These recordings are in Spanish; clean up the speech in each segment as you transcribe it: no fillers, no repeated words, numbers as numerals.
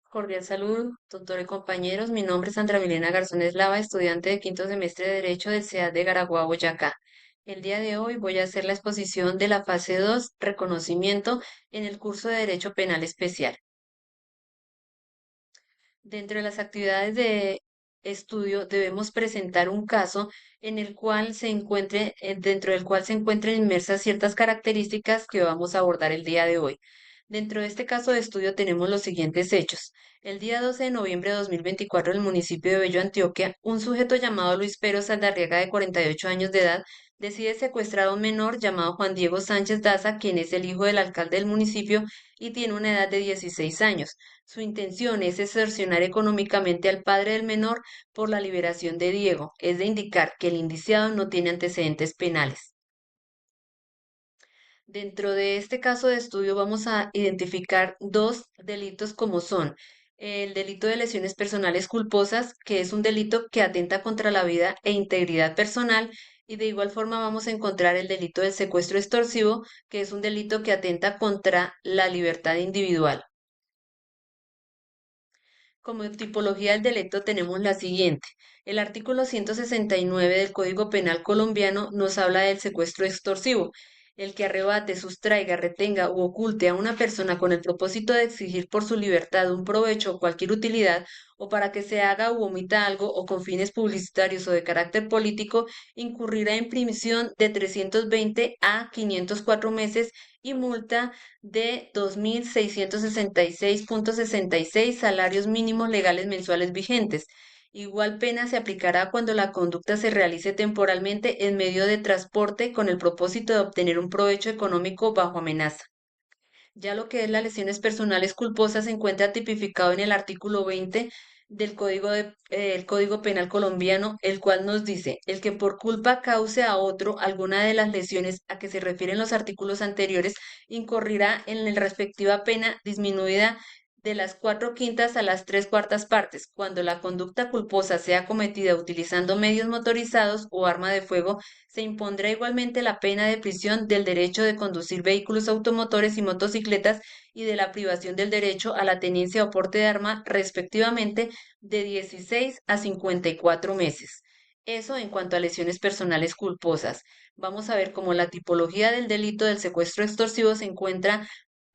Cordial salud, doctor y compañeros. Mi nombre es Sandra Milena Garzón Eslava, estudiante de quinto semestre de Derecho del CEAD de Garagua, Boyacá. El día de hoy voy a hacer la exposición de la fase 2, reconocimiento, en el curso de Derecho Penal Especial. Dentro de las actividades de estudio debemos presentar un caso en el cual dentro del cual se encuentren inmersas ciertas características que vamos a abordar el día de hoy. Dentro de este caso de estudio tenemos los siguientes hechos. El día 12 de noviembre de 2024, en el municipio de Bello, Antioquia, un sujeto llamado Luis Pero Saldarriaga, de 48 años de edad, decide secuestrar a un menor llamado Juan Diego Sánchez Daza, quien es el hijo del alcalde del municipio y tiene una edad de 16 años. Su intención es extorsionar económicamente al padre del menor por la liberación de Diego, es de indicar que el indiciado no tiene antecedentes penales. Dentro de este caso de estudio vamos a identificar dos delitos como son el delito de lesiones personales culposas, que es un delito que atenta contra la vida e integridad personal, y de igual forma vamos a encontrar el delito del secuestro extorsivo, que es un delito que atenta contra la libertad individual. Como tipología del delito tenemos la siguiente. El artículo 169 del Código Penal colombiano nos habla del secuestro extorsivo, el que arrebate, sustraiga, retenga u oculte a una persona con el propósito de exigir por su libertad un provecho o cualquier utilidad, o para que se haga u omita algo o con fines publicitarios o de carácter político, incurrirá en prisión de 320 a 504 meses y multa de 2.666,66 salarios mínimos legales mensuales vigentes. Igual pena se aplicará cuando la conducta se realice temporalmente en medio de transporte con el propósito de obtener un provecho económico bajo amenaza. Ya lo que es las lesiones personales culposas se encuentra tipificado en el artículo 20 del el Código Penal colombiano, el cual nos dice, el que por culpa cause a otro alguna de las lesiones a que se refieren los artículos anteriores, incorrirá en la respectiva pena disminuida de las 4/5 a las 3/4 partes, cuando la conducta culposa sea cometida utilizando medios motorizados o arma de fuego. Se impondrá igualmente la pena de prisión del derecho de conducir vehículos automotores y motocicletas y de la privación del derecho a la tenencia o porte de arma, respectivamente, de 16 a 54 meses. Eso en cuanto a lesiones personales culposas. Vamos a ver cómo la tipología del delito del secuestro extorsivo se encuentra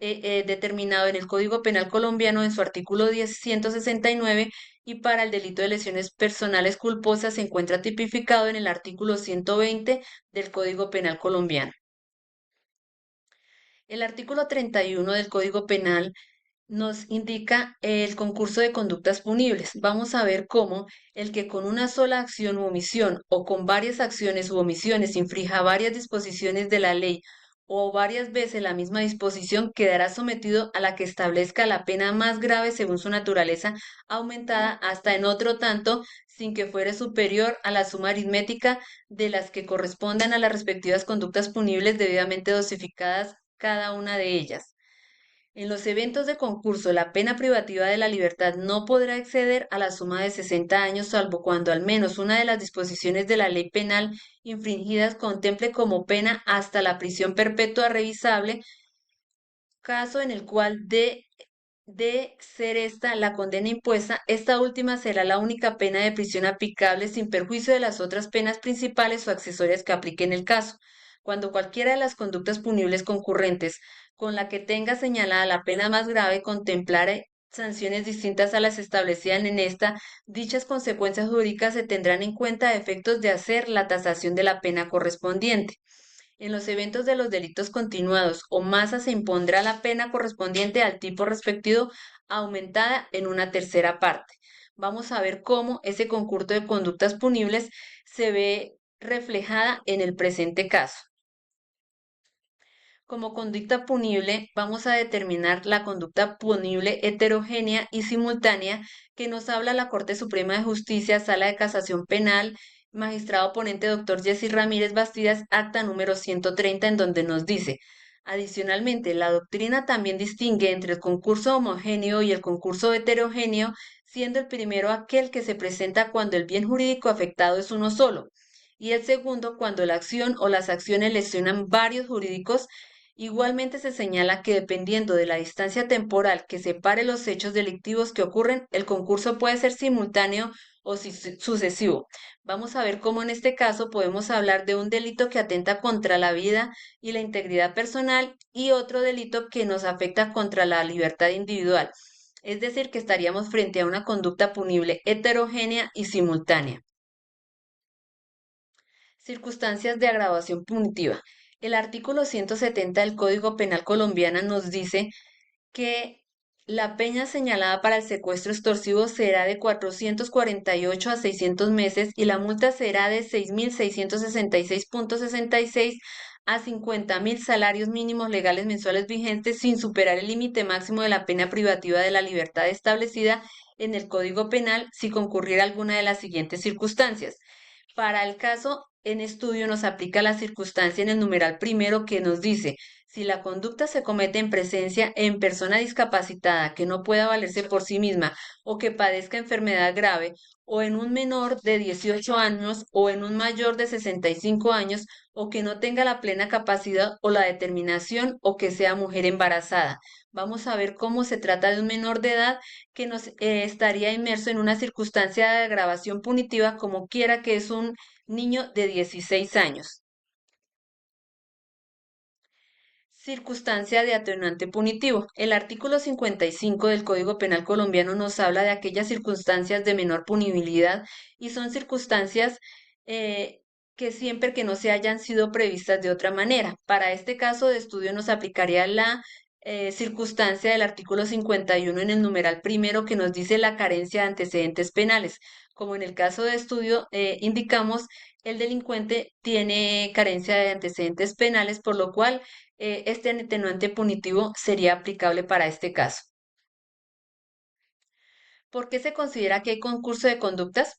determinado en el Código Penal colombiano en su artículo 169, y para el delito de lesiones personales culposas se encuentra tipificado en el artículo 120 del Código Penal colombiano. El artículo 31 del Código Penal nos indica el concurso de conductas punibles. Vamos a ver cómo el que con una sola acción u omisión o con varias acciones u omisiones infrija varias disposiciones de la ley o varias veces la misma disposición quedará sometido a la que establezca la pena más grave según su naturaleza, aumentada hasta en otro tanto sin que fuere superior a la suma aritmética de las que correspondan a las respectivas conductas punibles debidamente dosificadas cada una de ellas. En los eventos de concurso, la pena privativa de la libertad no podrá exceder a la suma de 60 años, salvo cuando al menos una de las disposiciones de la ley penal infringidas contemple como pena hasta la prisión perpetua revisable, caso en el cual de ser esta la condena impuesta, esta última será la única pena de prisión aplicable sin perjuicio de las otras penas principales o accesorias que aplique en el caso. Cuando cualquiera de las conductas punibles concurrentes con la que tenga señalada la pena más grave contemplare sanciones distintas a las establecidas en esta, dichas consecuencias jurídicas se tendrán en cuenta a efectos de hacer la tasación de la pena correspondiente. En los eventos de los delitos continuados o masa se impondrá la pena correspondiente al tipo respectivo, aumentada en una tercera parte. Vamos a ver cómo ese concurso de conductas punibles se ve reflejada en el presente caso. Como conducta punible, vamos a determinar la conducta punible heterogénea y simultánea que nos habla la Corte Suprema de Justicia, Sala de Casación Penal, magistrado ponente doctor Jessy Ramírez Bastidas, acta número 130, en donde nos dice: adicionalmente, la doctrina también distingue entre el concurso homogéneo y el concurso heterogéneo, siendo el primero aquel que se presenta cuando el bien jurídico afectado es uno solo, y el segundo cuando la acción o las acciones lesionan varios jurídicos Igualmente se señala que dependiendo de la distancia temporal que separe los hechos delictivos que ocurren, el concurso puede ser simultáneo o sucesivo. Vamos a ver cómo en este caso podemos hablar de un delito que atenta contra la vida y la integridad personal y otro delito que nos afecta contra la libertad individual. Es decir, que estaríamos frente a una conducta punible heterogénea y simultánea. Circunstancias de agravación punitiva. El artículo 170 del Código Penal colombiano nos dice que la peña señalada para el secuestro extorsivo será de 448 a 600 meses y la multa será de 6.666.66 a 50.000 salarios mínimos legales mensuales vigentes sin superar el límite máximo de la pena privativa de la libertad establecida en el Código Penal si concurriera alguna de las siguientes circunstancias. Para el caso en estudio nos aplica la circunstancia en el numeral primero que nos dice, si la conducta se comete en presencia en persona discapacitada que no pueda valerse por sí misma o que padezca enfermedad grave, o en un menor de 18 años o en un mayor de 65 años, o que no tenga la plena capacidad o la determinación o que sea mujer embarazada. Vamos a ver cómo se trata de un menor de edad que nos estaría inmerso en una circunstancia de agravación punitiva como quiera que es un niño de 16 años. Circunstancia de atenuante punitivo. El artículo 55 del Código Penal colombiano nos habla de aquellas circunstancias de menor punibilidad y son circunstancias eh, que siempre que no se hayan sido previstas de otra manera. Para este caso de estudio nos aplicaría la circunstancia del artículo 51 en el numeral primero que nos dice la carencia de antecedentes penales. Como en el caso de estudio indicamos, el delincuente tiene carencia de antecedentes penales, por lo cual este atenuante punitivo sería aplicable para este caso. ¿Por qué se considera que hay concurso de conductas?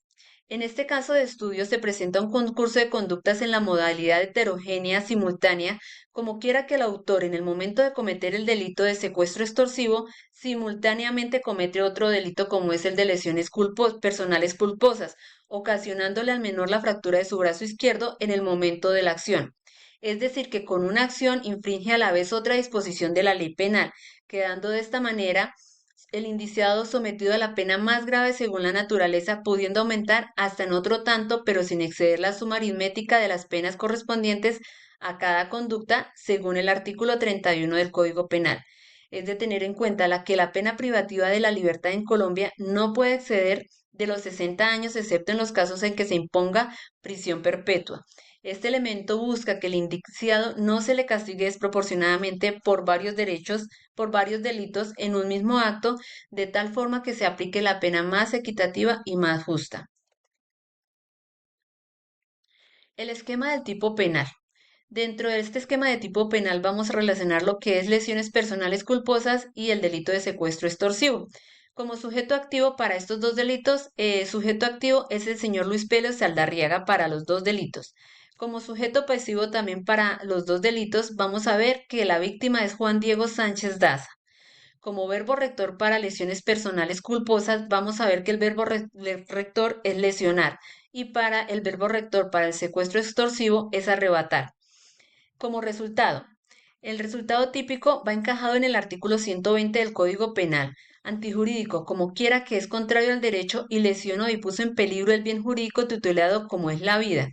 En este caso de estudio se presenta un concurso de conductas en la modalidad heterogénea simultánea, como quiera que el autor en el momento de cometer el delito de secuestro extorsivo, simultáneamente comete otro delito como es el de lesiones personales culposas, ocasionándole al menor la fractura de su brazo izquierdo en el momento de la acción. Es decir, que con una acción infringe a la vez otra disposición de la ley penal, quedando de esta manera el indiciado sometido a la pena más grave según la naturaleza, pudiendo aumentar hasta en otro tanto, pero sin exceder la suma aritmética de las penas correspondientes a cada conducta, según el artículo 31 del Código Penal. Es de tener en cuenta que la pena privativa de la libertad en Colombia no puede exceder de los 60 años, excepto en los casos en que se imponga prisión perpetua. Este elemento busca que el indiciado no se le castigue desproporcionadamente por varios delitos en un mismo acto, de tal forma que se aplique la pena más equitativa y más justa. El esquema del tipo penal. Dentro de este esquema de tipo penal vamos a relacionar lo que es lesiones personales culposas y el delito de secuestro extorsivo. Como sujeto activo para estos dos delitos, sujeto activo es el señor Luis Pérez Saldarriaga para los dos delitos. Como sujeto pasivo también para los dos delitos, vamos a ver que la víctima es Juan Diego Sánchez Daza. Como verbo rector para lesiones personales culposas, vamos a ver que el verbo rector es lesionar y para el verbo rector para el secuestro extorsivo es arrebatar. Como resultado, el resultado típico va encajado en el artículo 120 del Código Penal, antijurídico, como quiera que es contrario al derecho y lesionó y puso en peligro el bien jurídico tutelado como es la vida.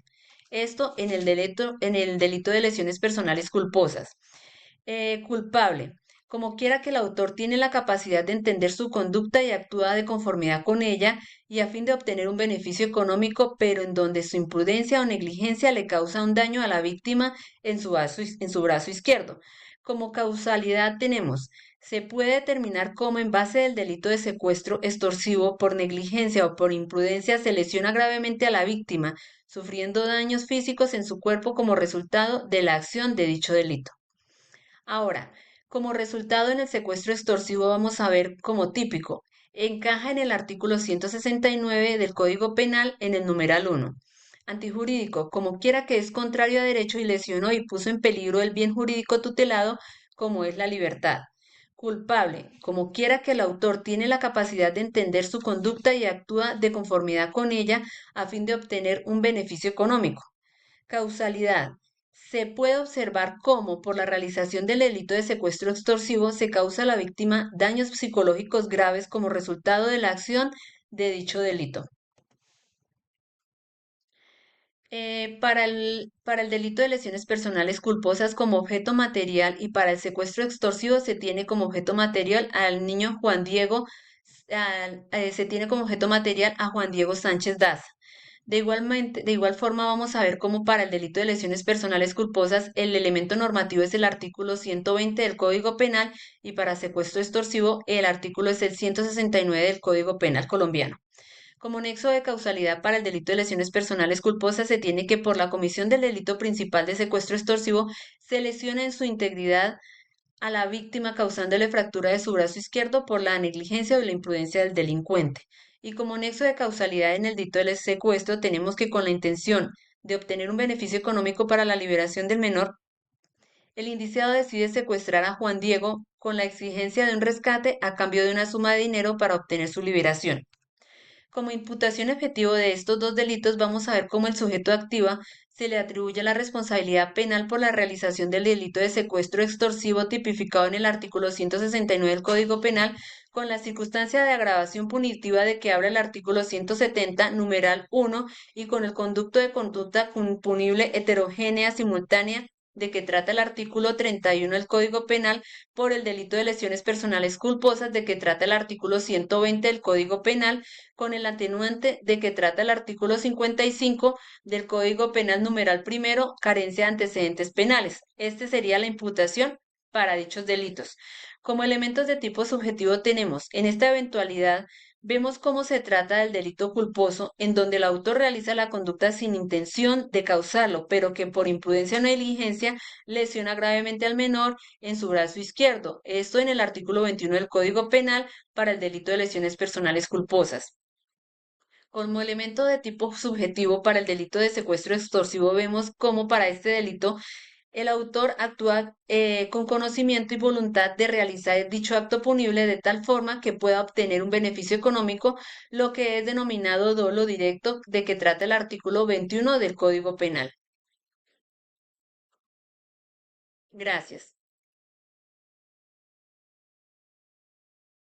Esto en el delito de lesiones personales culposas. Culpable. Como quiera que el autor tiene la capacidad de entender su conducta y actúa de conformidad con ella y a fin de obtener un beneficio económico, pero en donde su imprudencia o negligencia le causa un daño a la víctima en su brazo izquierdo. Como causalidad tenemos, se puede determinar cómo en base del delito de secuestro extorsivo por negligencia o por imprudencia se lesiona gravemente a la víctima, sufriendo daños físicos en su cuerpo como resultado de la acción de dicho delito. Ahora, como resultado en el secuestro extorsivo vamos a ver como típico, encaja en el artículo 169 del Código Penal en el numeral 1. Antijurídico, como quiera que es contrario a derecho y lesionó y puso en peligro el bien jurídico tutelado, como es la libertad. Culpable, como quiera que el autor tiene la capacidad de entender su conducta y actúa de conformidad con ella a fin de obtener un beneficio económico. Causalidad, se puede observar cómo por la realización del delito de secuestro extorsivo se causa a la víctima daños psicológicos graves como resultado de la acción de dicho delito. Para el delito de lesiones personales culposas como objeto material y para el secuestro extorsivo se tiene como objeto material al niño Juan Diego, se tiene como objeto material a Juan Diego Sánchez Daza. De igual forma vamos a ver cómo para el delito de lesiones personales culposas el elemento normativo es el artículo 120 del Código Penal y para secuestro extorsivo el artículo es el 169 del Código Penal colombiano. Como nexo de causalidad para el delito de lesiones personales culposas se tiene que por la comisión del delito principal de secuestro extorsivo se lesiona en su integridad a la víctima causándole fractura de su brazo izquierdo por la negligencia o la imprudencia del delincuente. Y como nexo de causalidad en el delito del secuestro tenemos que con la intención de obtener un beneficio económico para la liberación del menor, el indiciado decide secuestrar a Juan Diego con la exigencia de un rescate a cambio de una suma de dinero para obtener su liberación. Como imputación efectivo de estos dos delitos, vamos a ver cómo el sujeto activa se le atribuye la responsabilidad penal por la realización del delito de secuestro extorsivo tipificado en el artículo 169 del Código Penal, con la circunstancia de agravación punitiva de que habla el artículo 170, numeral 1, y con el conducto de conducta punible heterogénea simultánea de que trata el artículo 31 del Código Penal por el delito de lesiones personales culposas de que trata el artículo 120 del Código Penal con el atenuante de que trata el artículo 55 del Código Penal numeral primero, carencia de antecedentes penales. Este sería la imputación para dichos delitos. Como elementos de tipo subjetivo tenemos, en esta eventualidad, vemos cómo se trata del delito culposo, en donde el autor realiza la conducta sin intención de causarlo, pero que por imprudencia o negligencia lesiona gravemente al menor en su brazo izquierdo. Esto en el artículo 21 del Código Penal para el delito de lesiones personales culposas. Como elemento de tipo subjetivo para el delito de secuestro extorsivo, vemos cómo para este delito el autor actúa con conocimiento y voluntad de realizar dicho acto punible de tal forma que pueda obtener un beneficio económico, lo que es denominado dolo directo, de que trata el artículo 21 del Código Penal. Gracias.